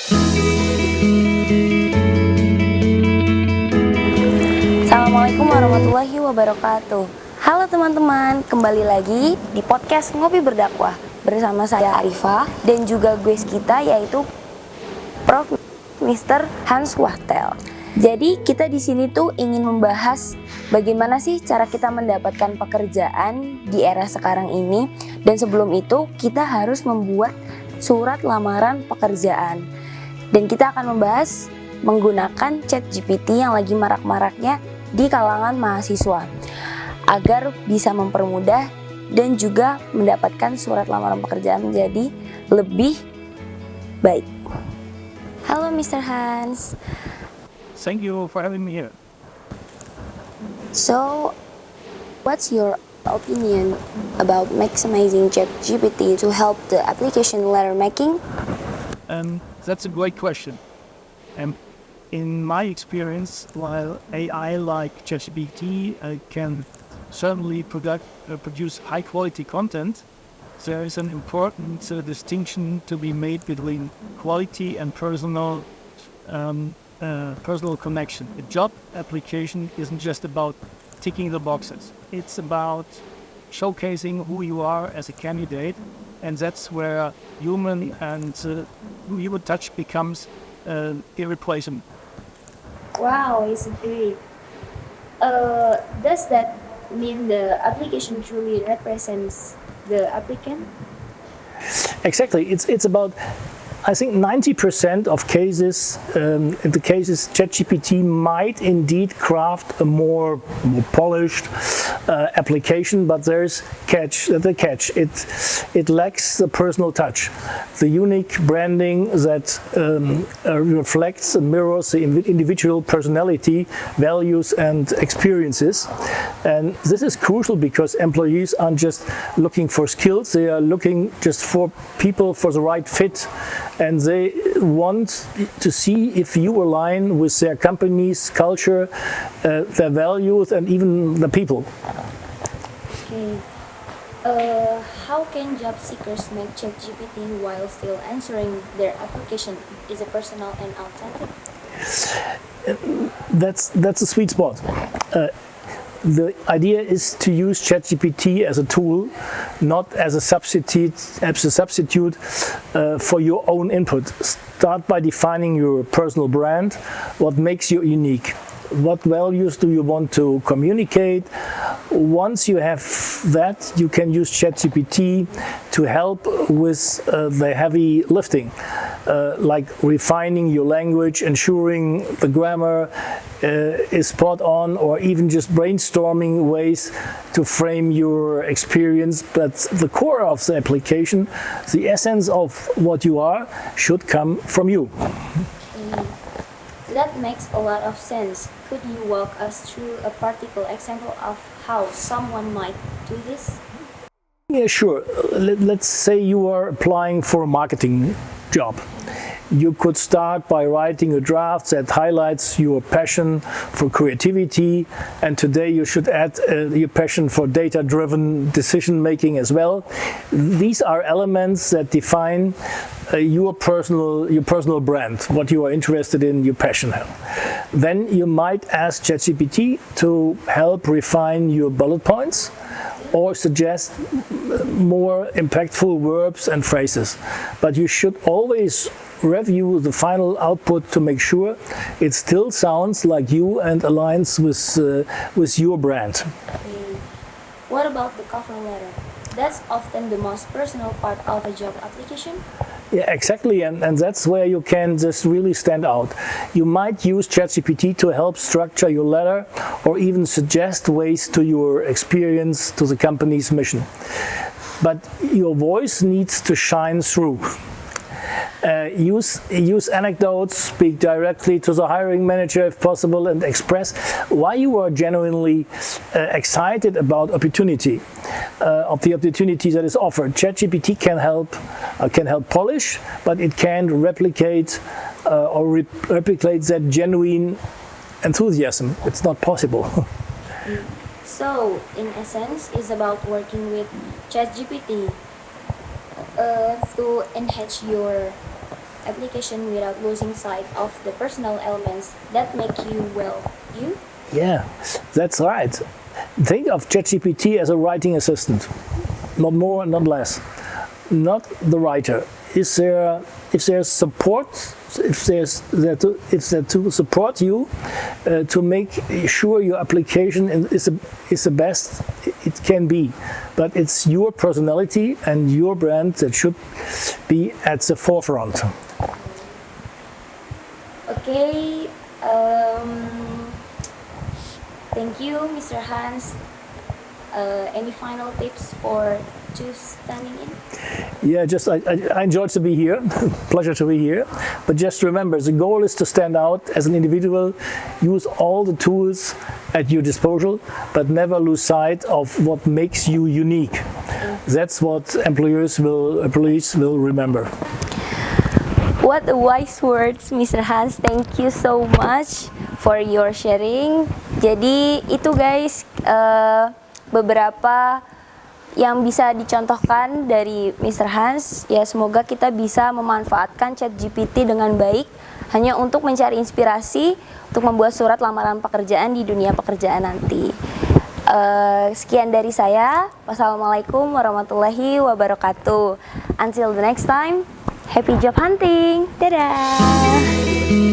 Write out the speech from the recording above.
Assalamualaikum warahmatullahi wabarakatuh. Halo teman-teman, kembali lagi di podcast Ngopi Berdakwah bersama saya Arifah dan juga guest kita yaitu Prof. Mr. Hans Wachtel. Jadi kita di sini tuh ingin membahas bagaimana sih cara kita mendapatkan pekerjaan di era sekarang ini, dan sebelum itu kita harus membuat surat lamaran pekerjaan. Dan kita akan membahas menggunakan ChatGPT yang lagi marak-maraknya di kalangan mahasiswa agar bisa mempermudah dan juga mendapatkan surat lamaran pekerjaan menjadi lebih baik. Halo Mr. Hans. Thank you for having me here. So, what's your opinion about maximizing ChatGPT to help the application letter making? That's a great question. In my experience, while AI like ChatGPT can certainly produce high-quality content, there is an important distinction to be made between quality and personal connection. A job application isn't just about ticking the boxes. It's about showcasing who you are as a candidate, and that's where human touch becomes irreplaceable. Wow, is it great? Does that mean the application truly represents the applicant? Exactly. It's about, I think, 90% of cases, in the cases ChatGPT might indeed craft a more polished application, but there's the catch. It lacks the personal touch, the unique branding that reflects and mirrors the individual personality, values, and experiences. And this is crucial because employees aren't just looking for skills; they are looking just for people for the right fit. And they want to see if you align with their company's culture, their values, and even the people. Okay. How can job seekers make ChatGPT while still answering their application is a personal and authentic? That's a sweet spot. The idea is to use ChatGPT as a tool, not as a substitute for your own input. Start by defining your personal brand. What makes you unique? What values do you want to communicate? Once you have that, you can use ChatGPT to help with the heavy lifting, like refining your language, ensuring the grammar is spot on, or even just brainstorming ways to frame your experience. But the core of the application, the essence of what you are, should come from you. That makes a lot of sense. Could you walk us through a practical example of how someone might do this? Yeah, sure. Let's say you are applying for a marketing job. You could start by writing a draft that highlights your passion for creativity, and today you should add your passion for data-driven decision-making as well. These are elements that define your personal brand, what you are interested in, your passion. Then you might ask ChatGPT to help refine your bullet points or suggest more impactful verbs and phrases. But you should always review the final output to make sure it still sounds like you and aligns with your brand. What about the cover letter? That's often the most personal part of a job application. Yeah, exactly, and that's where you can just really stand out. You might use ChatGPT to help structure your letter or even suggest ways to your experience to the company's mission. But your voice needs to shine through. Use anecdotes, speak directly to the hiring manager if possible, and express why you are genuinely excited about the opportunity that is offered. ChatGPT can help polish, but it can't replicate that genuine enthusiasm. It's not possible. So, in essence, it's about working with ChatGPT to enhance your application without losing sight of the personal elements that make you, well, you? Yeah, that's right. Think of ChatGPT as a writing assistant, not more, not less. Not the writer. If there's support, if there's there to support you, to make sure your application is the best it can be, but it's your personality and your brand that should be at the forefront. Okay. Thank you, Mr. Hans. Any final tips for standing in? Yeah, just I enjoyed to be here. Pleasure to be here. But just remember, the goal is to stand out as an individual, use all the tools at your disposal, but never lose sight of what makes you unique. That's what employees will remember. What wise words, Mr. Hans. Thank you so much for your sharing. Jadi itu guys, beberapa yang bisa dicontohkan dari Mr. Hans. Ya, semoga kita bisa memanfaatkan ChatGPT dengan baik hanya untuk mencari inspirasi untuk membuat surat lamaran pekerjaan di dunia pekerjaan nanti. Sekian dari saya. Wassalamualaikum warahmatullahi wabarakatuh. Until the next time, happy job hunting. Dadah.